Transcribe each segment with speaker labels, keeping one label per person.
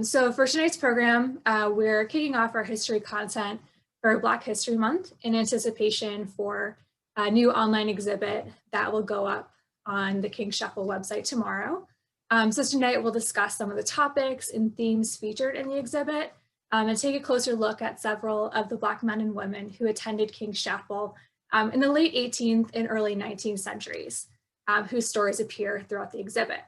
Speaker 1: So for tonight's program, we're kicking off our history content for Black History Month in anticipation for a new online exhibit that will go up on the King's Chapel website tomorrow. So tonight we'll discuss some of the topics and themes featured in the exhibit and take a closer look at several of the Black men and women who attended King's Chapel in the late 18th and early 19th centuries, whose stories appear throughout the exhibit.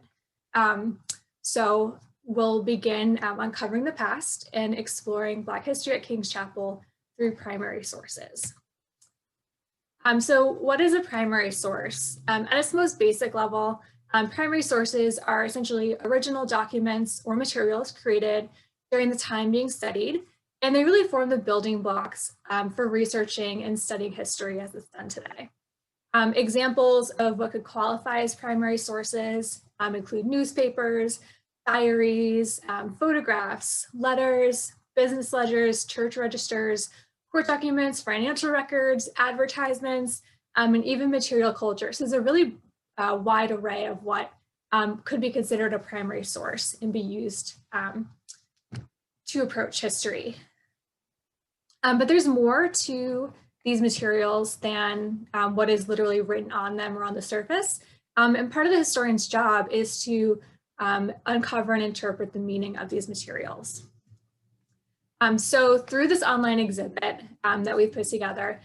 Speaker 1: So we'll begin uncovering the past and exploring Black history at King's Chapel through primary sources. So what is a primary source? At its most basic level, primary sources are essentially original documents or materials created during the time being studied, and they really form the building blocks for researching and studying history as it's done today. Examples of what could qualify as primary sources include newspapers, diaries, photographs, letters, business ledgers, church registers, court documents, financial records, advertisements, and even material culture. So there's a really wide array of what could be considered a primary source and be used to approach history. But there's more to these materials than what is literally written on them or on the surface. And part of the historian's job is to uncover and interpret the meaning of these materials. So through this online exhibit that we've put together,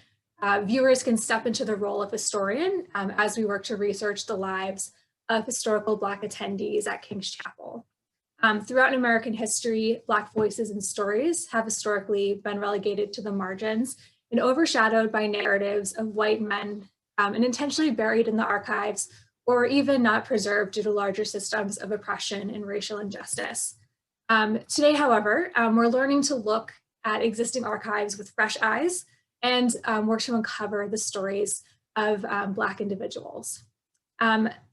Speaker 1: viewers can step into the role of historian as we work to research the lives of historical Black attendees at King's Chapel. Throughout American history, Black voices and stories have historically been relegated to the margins and overshadowed by narratives of white men and intentionally buried in the archives or even not preserved due to larger systems of oppression and racial injustice. Today, however, we're learning to look at existing archives with fresh eyes and work to uncover the stories of Black individuals.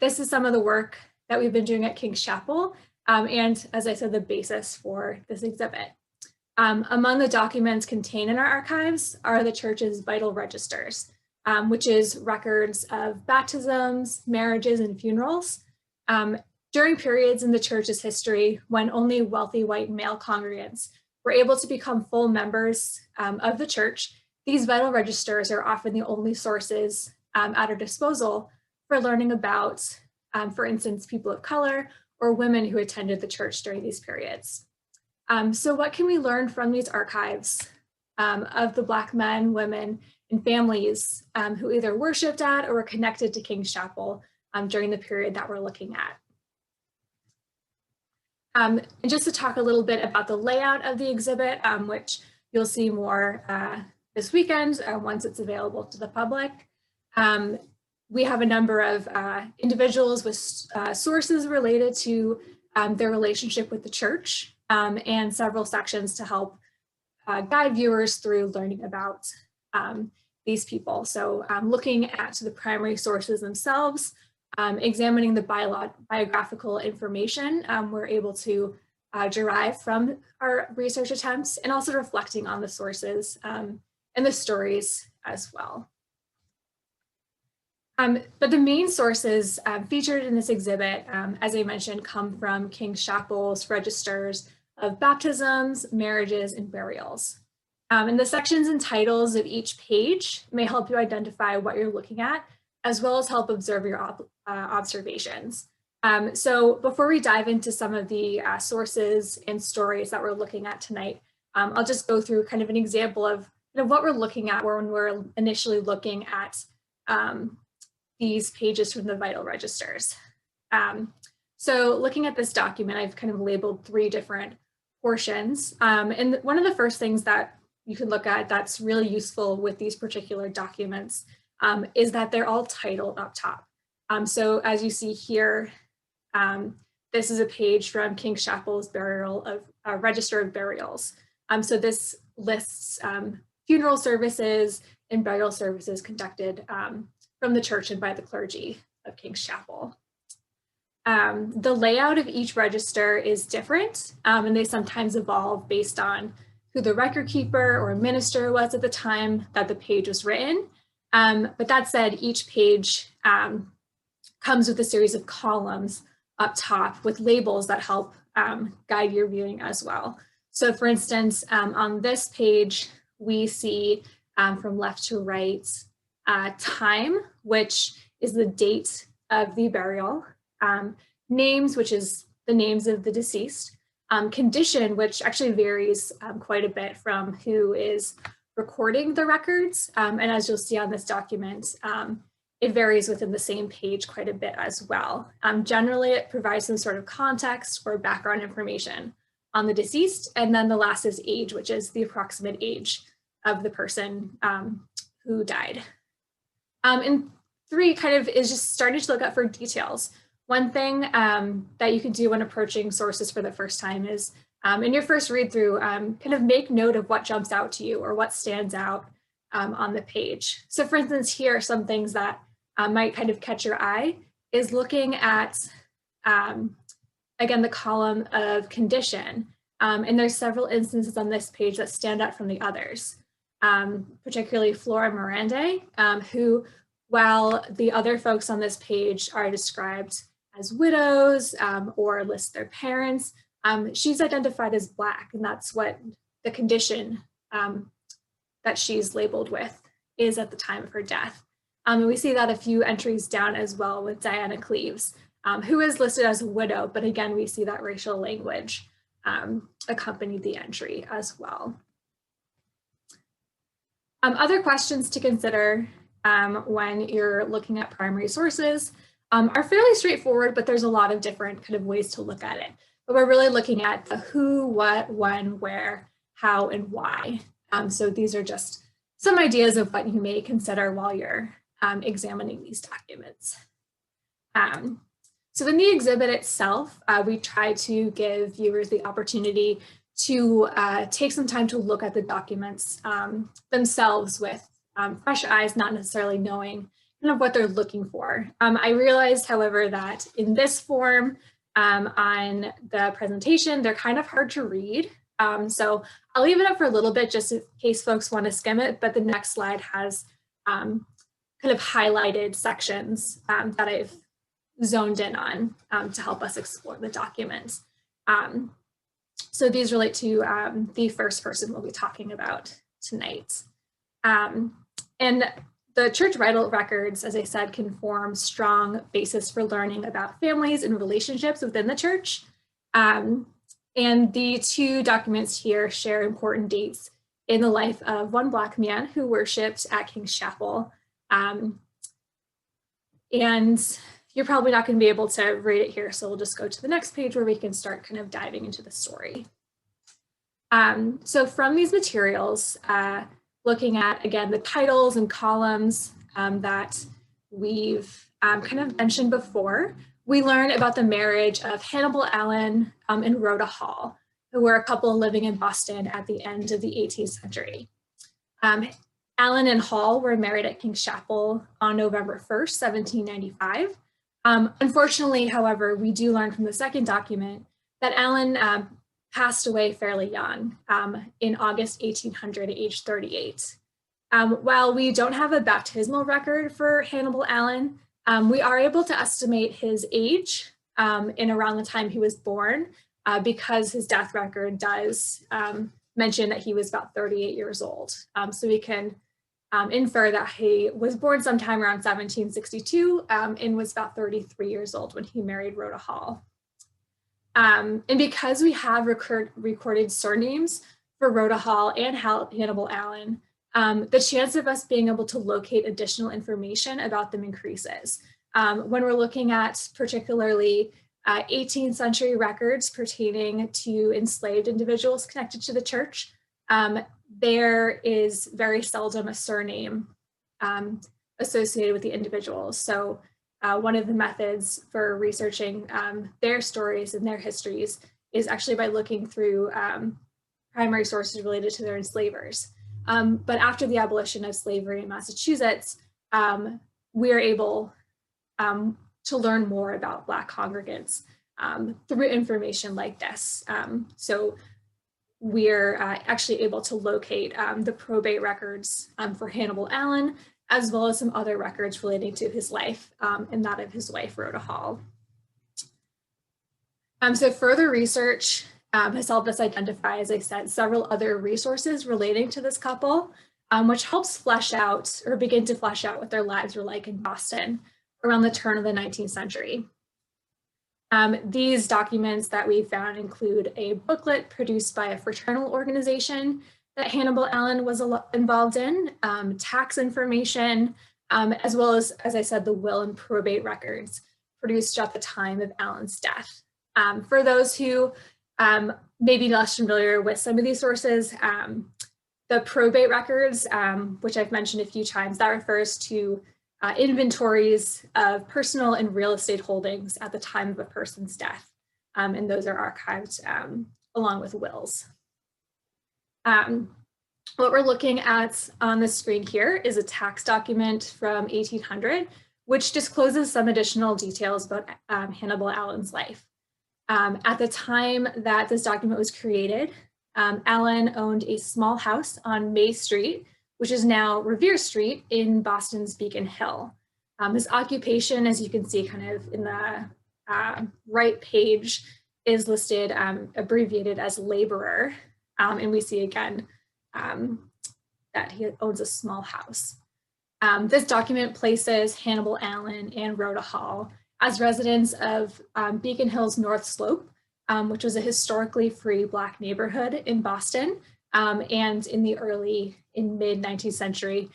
Speaker 1: This is some of the work that we've been doing at King's Chapel, and as I said, the basis for this exhibit. Among the documents contained in our archives are the church's vital registers, which is records of baptisms, marriages, and funerals. During periods in the church's history when only wealthy white male congregants were able to become full members of the church, these vital registers are often the only sources at our disposal for learning about, for instance, people of color or women who attended the church during these periods. So what can we learn from these archives of the Black men, women, and families who either worshiped at or were connected to King's Chapel during the period that we're looking at? And just to talk a little bit about the layout of the exhibit, which you'll see more this weekend once it's available to the public. We have a number of individuals with sources related to their relationship with the church and several sections to help guide viewers through learning about these people. So looking at the primary sources themselves, examining the biographical information we're able to derive from our research attempts, and also reflecting on the sources and the stories as well. But the main sources featured in this exhibit, as I mentioned, come from King's Chapel's registers of baptisms, marriages, and burials. And the sections and titles of each page may help you identify what you're looking at, as well as help observe your observations. So before we dive into some of the sources and stories that we're looking at tonight, I'll just go through kind of an example of what we're looking at when we're initially looking at these pages from the vital registers. So looking at this document, I've kind of labeled 3 different portions. And one of the first things that you can look at that's really useful with these particular documents is that they're all titled up top. So as you see here, this is a page from King's Chapel's Register of Burials. So this lists funeral services and burial services conducted from the church and by the clergy of King's Chapel. The layout of each register is different, and they sometimes evolve based on who the record keeper or minister was at the time that the page was written. But that said, each page comes with a series of columns up top with labels that help guide your viewing as well. So for instance, on this page, we see from left to right, time, which is the date of the burial, names, which is the names of the deceased, condition, which actually varies quite a bit from who is recording the records. And as you'll see on this document, it varies within the same page quite a bit as well. Generally, it provides some sort of context or background information on the deceased. And then the last is age, which is the approximate age of the person who died. And 3 kind of is just starting to look out for details. One thing that you can do when approaching sources for the first time is in your first read through, kind of make note of what jumps out to you or what stands out on the page. So for instance, here are some things that might kind of catch your eye is looking at, again, the column of condition. And there's several instances on this page that stand out from the others, particularly Flora Miranda, who, while the other folks on this page are described as widows or list their parents, she's identified as Black, and that's what the condition that she's labeled with is at the time of her death. And we see that a few entries down as well with Diana Cleaves, who is listed as a widow, but again, we see that racial language accompanied the entry as well. Other questions to consider when you're looking at primary sources are fairly straightforward, but there's a lot of different kind of ways to look at it. But we're really looking at the who, what, when, where, how, and why. So these are just some ideas of what you may consider while you're examining these documents. So in the exhibit itself, we try to give viewers the opportunity to take some time to look at the documents themselves with fresh eyes, not necessarily knowing kind of what they're looking for. I realized, however, that in this form on the presentation, they're kind of hard to read. So I'll leave it up for a little bit just in case folks want to skim it, but the next slide has kind of highlighted sections that I've zoned in on to help us explore the documents. So these relate to the first person we'll be talking about tonight. And the church vital records, as I said, can form strong basis for learning about families and relationships within the church. And the 2 documents here share important dates in the life of one Black man who worshiped at King's Chapel. And you're probably not going to be able to read it here, so we'll just go to the next page where we can start kind of diving into the story. So from these materials, looking at, again, the titles and columns that we've kind of mentioned before, we learn about the marriage of Hannibal Allen and Rhoda Hall, who were a couple living in Boston at the end of the 18th century. Allen and Hall were married at King's Chapel on November 1st, 1795. Unfortunately, however, we do learn from the second document that Allen passed away fairly young in August 1800 at age 38. While we don't have a baptismal record for Hannibal Allen, we are able to estimate his age in around the time he was born because his death record does mention that he was about 38 years old. So we can infer that he was born sometime around 1762 and was about 33 years old when he married Rhoda Hall. And because we have recorded surnames for Rhoda Hall and Hannibal Allen, the chance of us being able to locate additional information about them increases. When we're looking at particularly 18th century records pertaining to enslaved individuals connected to the church, there is very seldom a surname associated with the individuals. So one of the methods for researching their stories and their histories is actually by looking through primary sources related to their enslavers. But after the abolition of slavery in Massachusetts, we are able to learn more about Black congregants through information like this. So we're actually able to locate the probate records for Hannibal Allen, as well as some other records relating to his life and that of his wife, Rhoda Hall. So further research has helped us identify, as I said, several other resources relating to this couple, which helps flesh out or begin to flesh out what their lives were like in Boston around the turn of the 19th century. These documents that we found include a booklet produced by a fraternal organization that Hannibal Allen was involved in, tax information, as well as I said, the will and probate records produced at the time of Allen's death. For those who may be less familiar with some of these sources, the probate records, which I've mentioned a few times, that refers to inventories of personal and real estate holdings at the time of a person's death. And those are archived along with wills. What we're looking at on the screen here is a tax document from 1800, which discloses some additional details about Hannibal Allen's life. At the time that this document was created, Allen owned a small house on May Street, which is now Revere Street in Boston's Beacon Hill. His occupation, as you can see kind of in the right page, is listed abbreviated as laborer. And we see again that he owns a small house. This document places Hannibal Allen and Rhoda Hall as residents of Beacon Hill's North Slope, which was a historically free Black neighborhood in Boston, and in mid-19th century,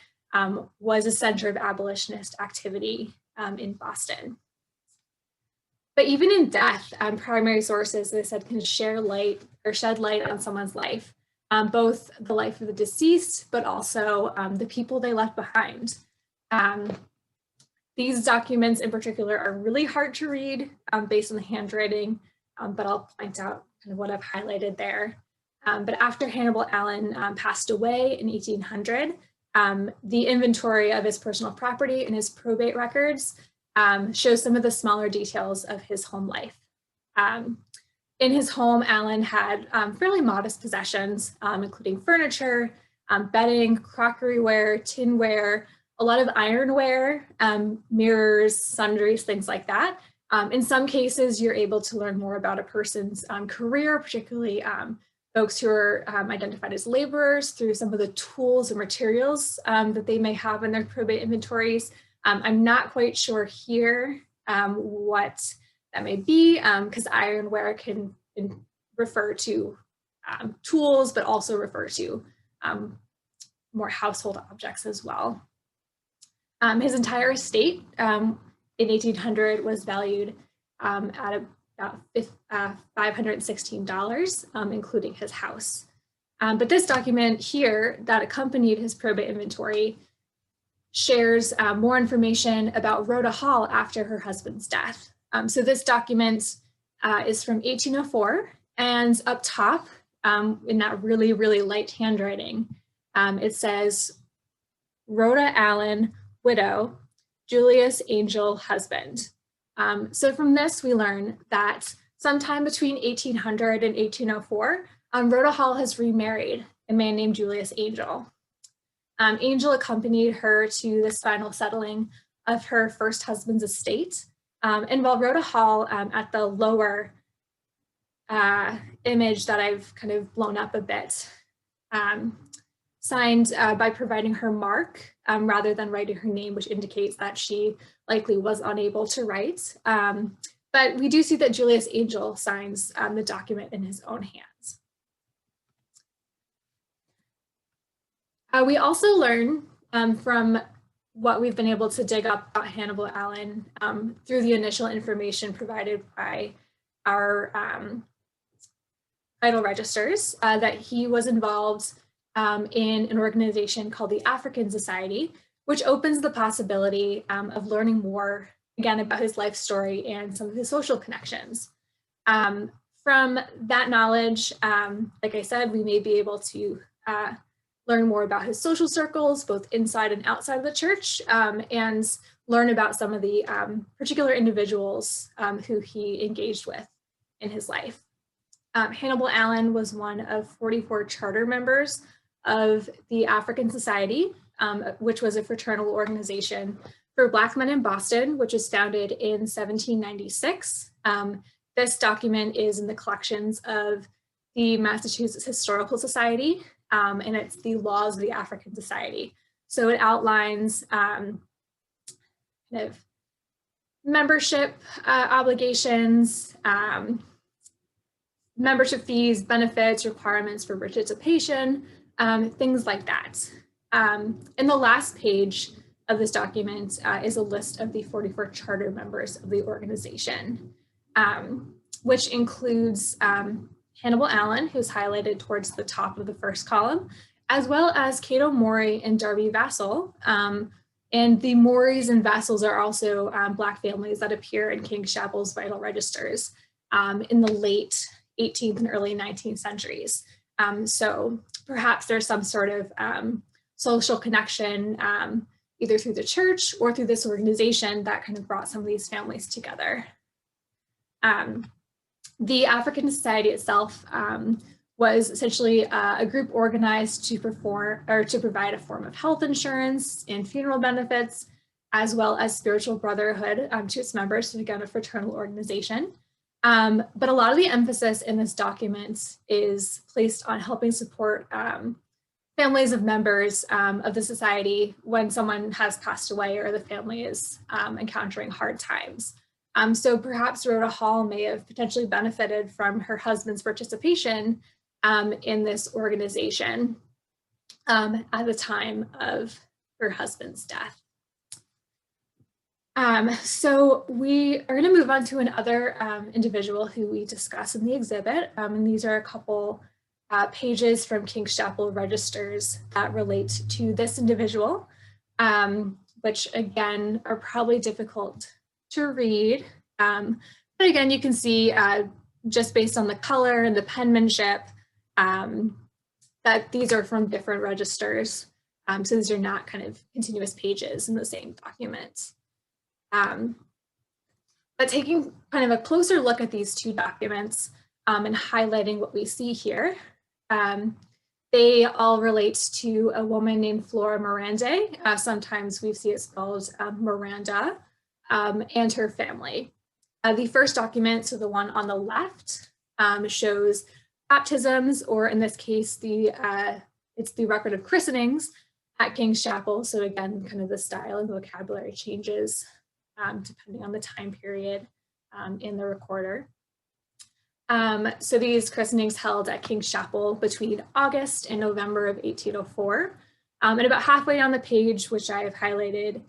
Speaker 1: was a center of abolitionist activity in Boston. But even in death, primary sources, as I said, can shed light on someone's life, both the life of the deceased, but also the people they left behind. These documents in particular are really hard to read based on the handwriting, but I'll point out kind of what I've highlighted there. But after Hannibal Allen passed away in 1800, the inventory of his personal property and his probate records shows some of the smaller details of his home life. In his home, Allen had fairly modest possessions, including furniture, bedding, crockeryware, tinware, a lot of ironware, mirrors, sundries, things like that. In some cases, you're able to learn more about a person's career, particularly folks who are identified as laborers, through some of the tools and materials that they may have in their probate inventories. I'm not quite sure here what that may be, because ironware can refer to tools, but also refer to more household objects as well. His entire estate in 1800 was valued at about $516, including his house. But this document here that accompanied his probate inventory shares more information about Rhoda Hall after her husband's death. So this document is from 1804, and up top in that really, really light handwriting, it says, Rhoda Allen, widow, Julius Angel, husband. So from this, we learn that sometime between 1800 and 1804, Rhoda Hall has remarried a man named Julius Angel. Angel accompanied her to this final settling of her first husband's estate. And while Rhoda Hall, at the lower image that I've kind of blown up a bit, signed by providing her mark rather than writing her name, which indicates that she likely was unable to write. But we do see that Julius Angel signs the document in his own hands. We also learn from what we've been able to dig up about Hannibal Allen through the initial information provided by our title registers that he was involved in an organization called the African Society, which opens the possibility of learning more, again, about his life story and some of his social connections. From that knowledge, like I said, we may be able to learn more about his social circles, both inside and outside of the church, and learn about some of the particular individuals who he engaged with in his life. Hannibal Allen was one of 44 charter members of the African Society, which was a fraternal organization for Black men in Boston, which was founded in 1796. This document is in the collections of the Massachusetts Historical Society, and it's the Laws of the African Society. So it outlines kind of membership obligations, membership fees, benefits, requirements for participation, things like that. In the last page of this document is a list of the 44 charter members of the organization, which includes Hannibal Allen, who's highlighted towards the top of the first column, as well as Cato Morey and Darby Vassall. And the Moreys and Vassalls are also Black families that appear in King's Chapel's vital registers in the late 18th and early 19th centuries. So perhaps there's some sort of social connection, either through the church or through this organization that kind of brought some of these families together. The African Society itself was essentially a group organized to provide a form of health insurance and funeral benefits, as well as spiritual brotherhood to its members, so again, a fraternal organization. But a lot of the emphasis in this document is placed on helping support families of members of the society when someone has passed away or the family is encountering hard times. So perhaps Rhoda Hall may have potentially benefited from her husband's participation in this organization at the time of her husband's death. So we are going to move on to another individual who we discuss in the exhibit, and these are a couple pages from King's Chapel registers that relate to this individual, which again are probably difficult to read. But again, you can see just based on the color and the penmanship that these are from different registers. So these are not kind of continuous pages in the same document. But taking kind of a closer look at these two documents and highlighting what we see here, they all relate to a woman named Flora Miranda. Sometimes we see it spelled Miranda, and her family. The first document, so the one on the left, shows baptisms, or in this case, it's the record of christenings at King's Chapel. So again, kind of the style and vocabulary changes depending on the time period in the recorder. So these christenings held at King's Chapel between August and November of 1804. And about halfway down the page, which I have highlighted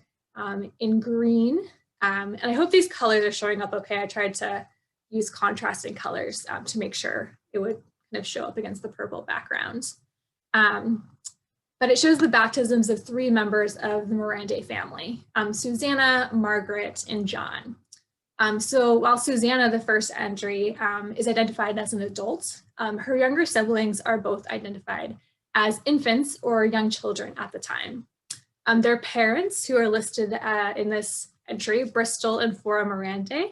Speaker 1: in green, and I hope these colors are showing up okay. I tried to use contrasting colors to make sure it would kind of show up against the purple background. But it shows the baptisms of 3 members of the Miranda family, Susanna, Margaret, and John. So while Susanna, the first entry, is identified as an adult, her younger siblings are both identified as infants or young children at the time. Their parents, who are listed in this entry, Bristol and Flora Miranda,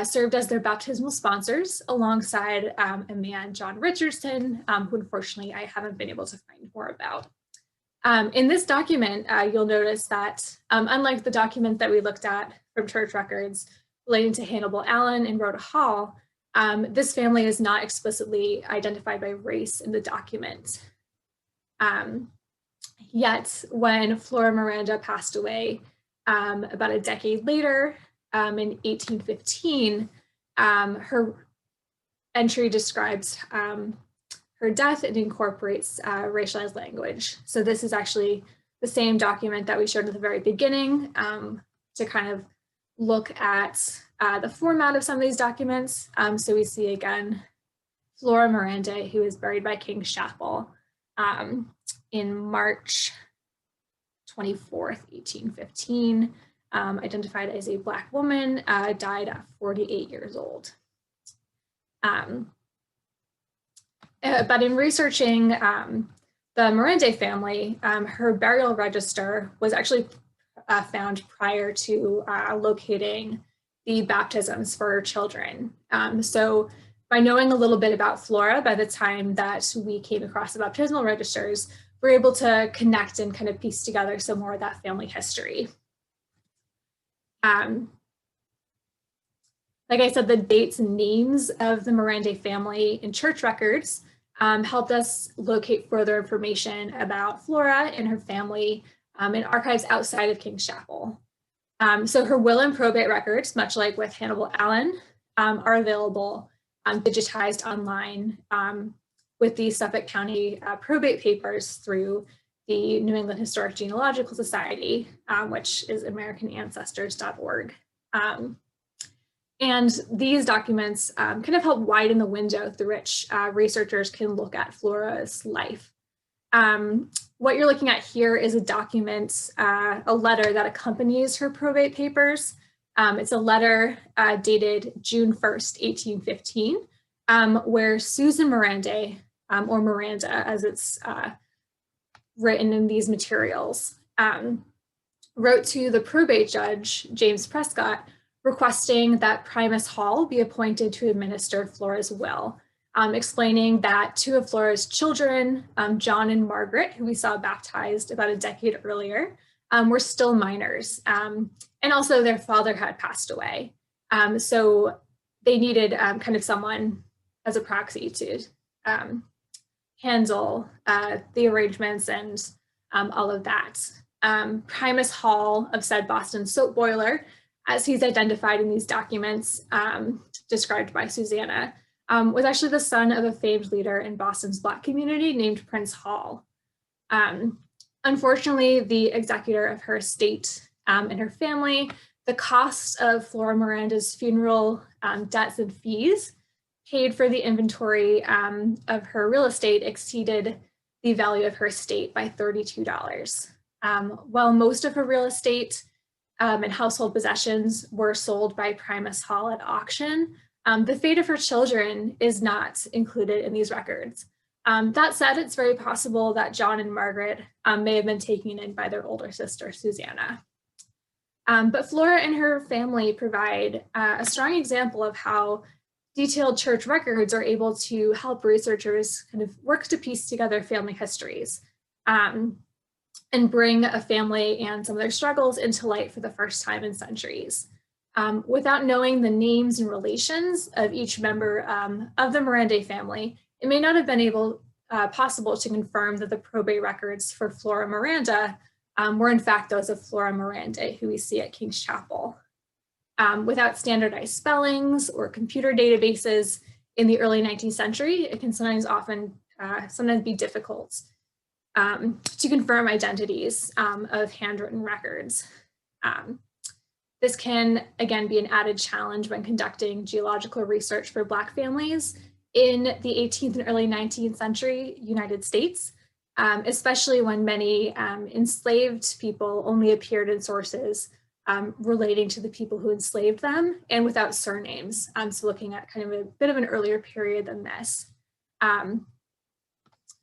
Speaker 1: served as their baptismal sponsors alongside a man, John Richardson, who unfortunately I haven't been able to find more about. In this document, you'll notice that unlike the document that we looked at from church records relating to Hannibal Allen and Rhoda Hall, this family is not explicitly identified by race in the document. Yet when Flora Miranda passed away about a decade later, in 1815, her entry describes her death and incorporates racialized language. So this is actually the same document that we showed at the very beginning to kind of look at the format of some of these documents. So we see again, Flora Miranda, who is buried by King's Chapel in March 24th, 1815, identified as a Black woman, died at 48 years old. But in researching the Miranda family, her burial register was actually found prior to locating the baptisms for her children. So by knowing a little bit about Flora, by the time that we came across the baptismal registers, we're able to connect and kind of piece together some more of that family history. Like I said, the dates and names of the Miranda family in church records helped us locate further information about Flora and her family in archives outside of King's Chapel. So her will and probate records, much like with Hannibal Allen, are available digitized online with the Suffolk County Probate Papers through the New England Historic Genealogical Society, which is AmericanAncestors.org. And these documents kind of help widen the window through which researchers can look at Flora's life. What you're looking at here is a document, a letter that accompanies her probate papers. It's a letter dated June 1st, 1815, where Susan Miranda, or Miranda as it's written in these materials, wrote to the probate judge, James Prescott, requesting that Primus Hall be appointed to administer Flora's will, explaining that two of Flora's children, John and Margaret, who we saw baptized about a decade earlier, were still minors, and also their father had passed away. So they needed kind of someone as a proxy to handle the arrangements and all of that. Primus Hall of said Boston soap boiler, as he's identified in these documents described by Susanna, was actually the son of a famed leader in Boston's Black community named Prince Hall. Unfortunately, the executor of her estate and her family, the cost of Flora Miranda's funeral, debts and fees paid for the inventory of her real estate exceeded the value of her estate by $32. While most of her real estate and household possessions were sold by Primus Hall at auction, the fate of her children is not included in these records. That said, it's very possible that John and Margaret may have been taken in by their older sister, Susanna. But Flora and her family provide a strong example of how detailed church records are able to help researchers kind of work to piece together family histories and bring a family and some of their struggles into light for the first time in centuries. Without knowing the names and relations of each member of the Miranda family, it may not have been possible to confirm that the probate records for Flora Miranda were in fact those of Flora Miranda, who we see at King's Chapel. Without standardized spellings or computer databases in the early 19th century, it can sometimes be difficult to confirm identities of handwritten records. This can, again, be an added challenge when conducting geological research for Black families in the 18th and early 19th century United States, especially when many enslaved people only appeared in sources relating to the people who enslaved them and without surnames. So looking at kind of a bit of an earlier period than this.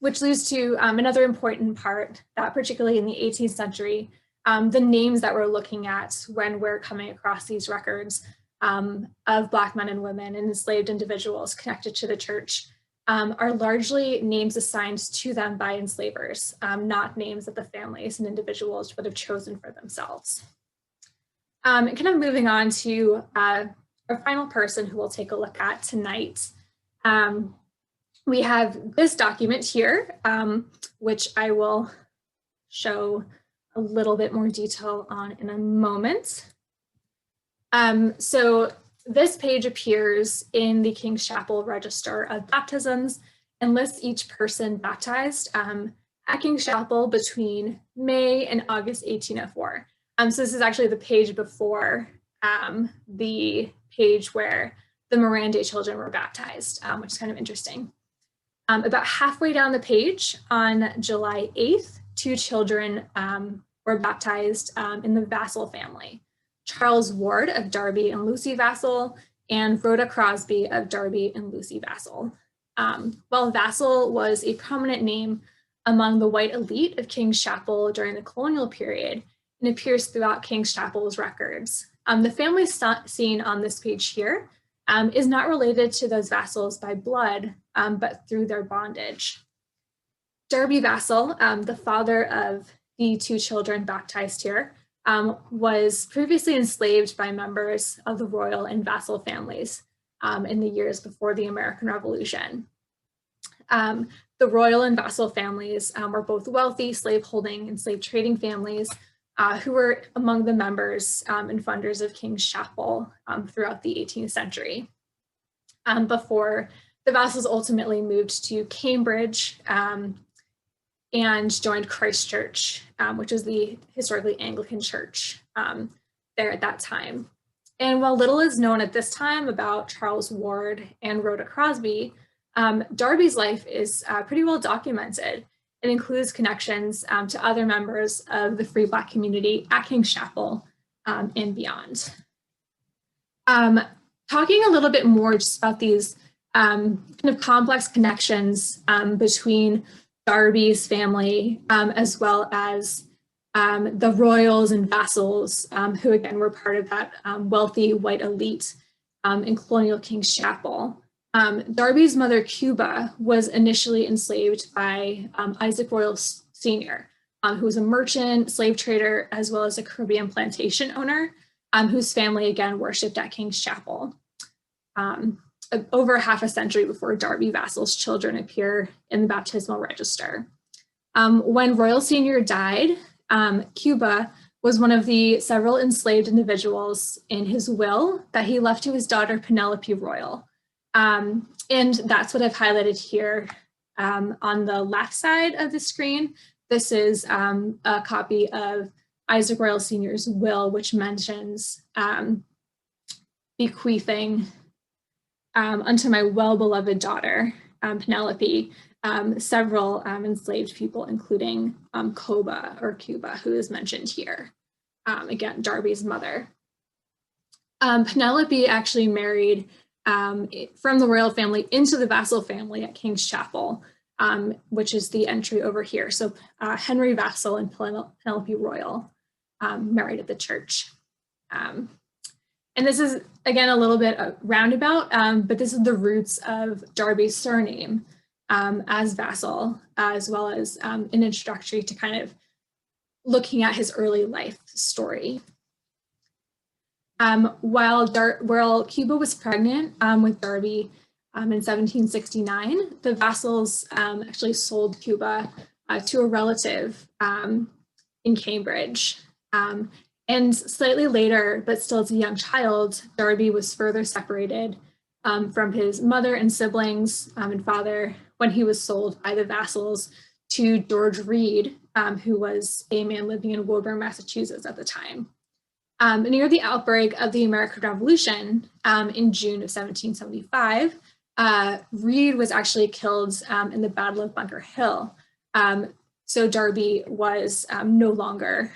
Speaker 1: Which leads to another important part that particularly in the 18th century, the names that we're looking at when we're coming across these records of Black men and women and enslaved individuals connected to the church are largely names assigned to them by enslavers, not names that the families and individuals would have chosen for themselves. And kind of moving on to our final person who we'll take a look at tonight. We have this document here, which I will show a little bit more detail on in a moment. So this page appears in the King's Chapel Register of Baptisms and lists each person baptized at King's Chapel between May and August 1804. So this is actually the page before the page where the Miranda children were baptized, which is kind of interesting. About halfway down the page on July 8th, two children were baptized in the Vassal family. Charles Ward of Darby and Lucy Vassal and Rhoda Crosby of Darby and Lucy Vassal. While Vassal was a prominent name among the white elite of King's Chapel during the colonial period and appears throughout King's Chapel's records, the family seen on this page here is not related to those vassals by blood, but through their bondage. Darby Vassal, the father of the two children baptized here, was previously enslaved by members of the royal and vassal families in the years before the American Revolution. The royal and vassal families were both wealthy slaveholding and slave trading families who were among the members and funders of King's Chapel throughout the 18th century. Before the vassals ultimately moved to Cambridge and joined Christ Church, which is the historically Anglican church there at that time. And while little is known at this time about Charles Ward and Rhoda Crosby, Darby's life is pretty well documented. It includes connections to other members of the free Black community at King's Chapel and beyond. Talking a little bit more just about these kind of complex connections between Darby's family as well as the royals and vassals who again were part of that wealthy white elite in colonial King's Chapel. Darby's mother, Cuba, was initially enslaved by Isaac Royal Sr., who was a merchant, slave trader, as well as a Caribbean plantation owner, whose family again worshipped at King's Chapel. Over half a century before Darby Vassal's children appear in the baptismal register. When Royal Sr. died, Cuba was one of the several enslaved individuals in his will that he left to his daughter, Penelope Royal. And that's what I've highlighted here on the left side of the screen. This is a copy of Isaac Royal Sr.'s will, which mentions bequeathing unto my well-beloved daughter, Penelope, several enslaved people, including Cuba, who is mentioned here. Again, Darby's mother. Penelope actually married from the royal family into the vassal family at King's Chapel, which is the entry over here. So Henry Vassal and Penelope Royal married at the church. And this is, again, a little bit roundabout, but this is the roots of Darby's surname as Vassal, as well as an introductory to kind of looking at his early life story. While Cuba was pregnant with Darby in 1769, the Vassals actually sold Cuba to a relative in Cambridge. And slightly later, but still as a young child, Darby was further separated from his mother and siblings and father when he was sold by the Vassals to George Reed, who was a man living in Woburn, Massachusetts at the time. Near the outbreak of the American Revolution in June of 1775, Reed was actually killed in the Battle of Bunker Hill. So Darby was no longer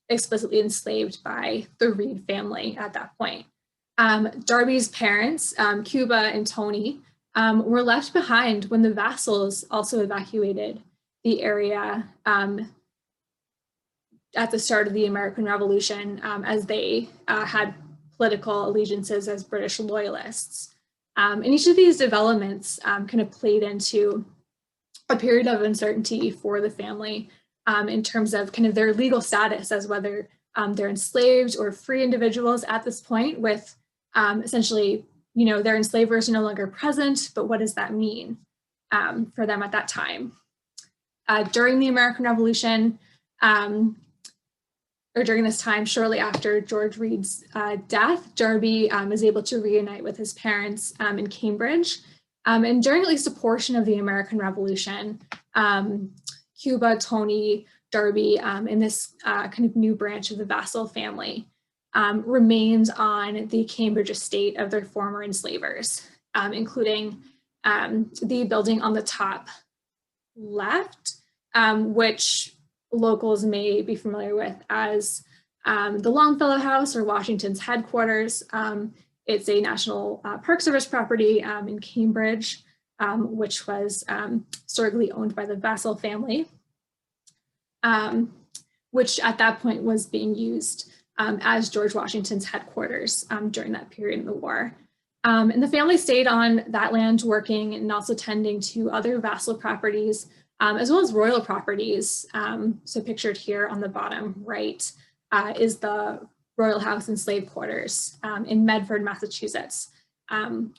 Speaker 1: explicitly enslaved by the Reed family at that point. Darby's parents, Cuba and Tony, were left behind when the Vassals also evacuated the area at the start of the American Revolution, as they had political allegiances as British loyalists. And each of these developments kind of played into a period of uncertainty for the family in terms of kind of their legal status as whether they're enslaved or free individuals at this point, with essentially, their enslavers are no longer present, but what does that mean for them at that time? During the American Revolution, or during this time, shortly after George Reed's death, Darby is able to reunite with his parents in Cambridge. And during at least a portion of the American Revolution, Cuba, Tony, Darby, and this kind of new branch of the Vassal family remained on the Cambridge estate of their former enslavers, including the building on the top left, which locals may be familiar with as the Longfellow House or Washington's headquarters. It's a National Park Service property in Cambridge, which was historically owned by the Vassal family, which at that point was being used as George Washington's headquarters during that period in the war. And the family stayed on that land working and also tending to other vassal properties as well as royal properties. So pictured here on the bottom right is the Royal House and Slave Quarters in Medford, Massachusetts,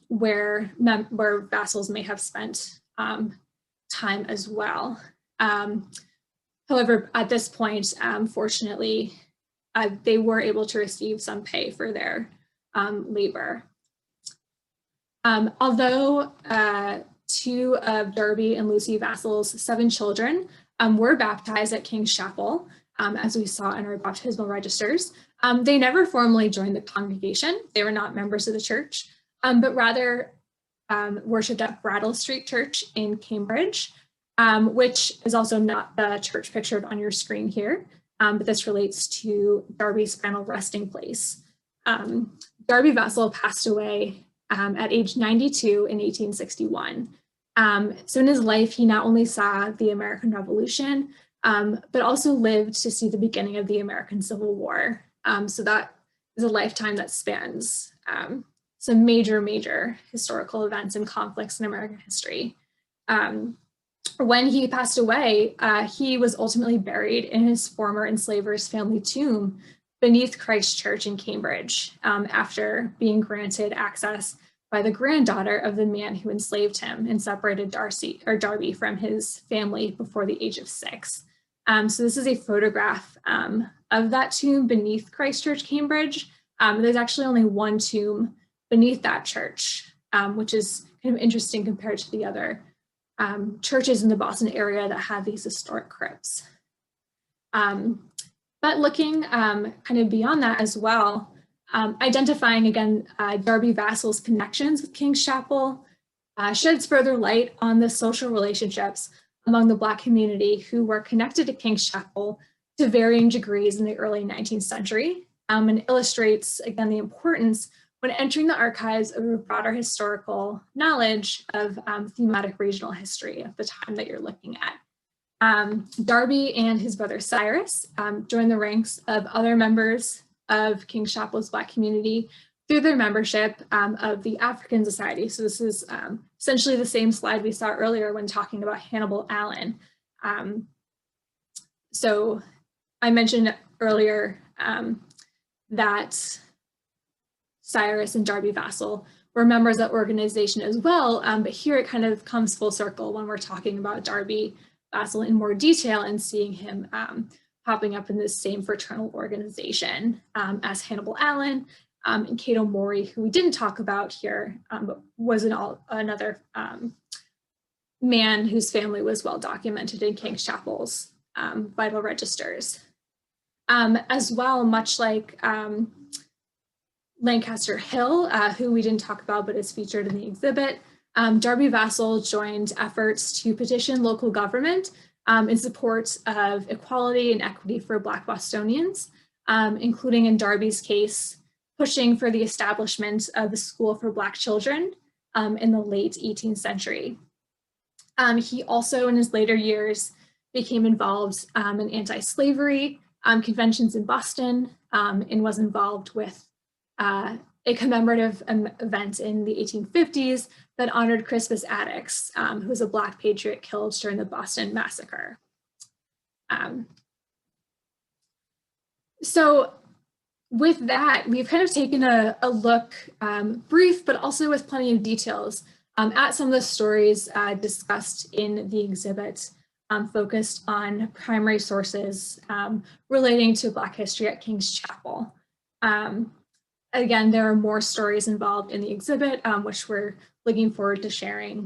Speaker 1: where vassals may have spent time as well. However, at this point, fortunately, they were able to receive some pay for their labor. Although two of Darby and Lucy Vassall's 7 children were baptized at King's Chapel, as we saw in our baptismal registers, they never formally joined the congregation. They were not members of the church, but rather worshipped at Brattle Street Church in Cambridge, which is also not the church pictured on your screen here, but this relates to Darby's final resting place. Darby Vassall passed away at age 92 in 1861. So in his life, he not only saw the American Revolution, but also lived to see the beginning of the American Civil War. So that is a lifetime that spans some major historical events and conflicts in American history. When he passed away, he was ultimately buried in his former enslavers' family tomb beneath Christ Church in Cambridge, after being granted access by the granddaughter of the man who enslaved him and separated Darby from his family before the age of 6. So this is a photograph of that tomb beneath Christ Church, Cambridge. There's actually only one tomb beneath that church, which is kind of interesting compared to the other churches in the Boston area that have these historic crypts. But looking kind of beyond that as well, identifying again Darby Vassall's connections with King's Chapel sheds further light on the social relationships among the Black community who were connected to King's Chapel to varying degrees in the early 19th century, and illustrates again the importance when entering the archives of a broader historical knowledge of thematic regional history of the time that you're looking at. Darby and his brother Cyrus joined the ranks of other members of King's Chapel's Black community through their membership of the African Society. So this is essentially the same slide we saw earlier when talking about Hannibal Allen. So I mentioned earlier that Cyrus and Darby Vassall were members of that organization as well, but here it kind of comes full circle when we're talking about Darby Vassall in more detail and seeing him popping up in this same fraternal organization as Hannibal Allen and Cato Mori, who we didn't talk about here, but was another man whose family was well documented in King's Chapel's vital registers. As well, much like Lancaster Hill, who we didn't talk about but is featured in the exhibit, Darby Vassall joined efforts to petition local government in support of equality and equity for Black Bostonians, including in Darby's case, pushing for the establishment of a school for Black children in the late 18th century. He also, in his later years, became involved in anti-slavery conventions in Boston and was involved with a commemorative event in the 1850s that honored Crispus Attucks, who was a Black patriot killed during the Boston Massacre. So with that, we've kind of taken a look, brief, but also with plenty of details, at some of the stories discussed in the exhibit, focused on primary sources relating to Black history at King's Chapel. Again, there are more stories involved in the exhibit, which we're looking forward to sharing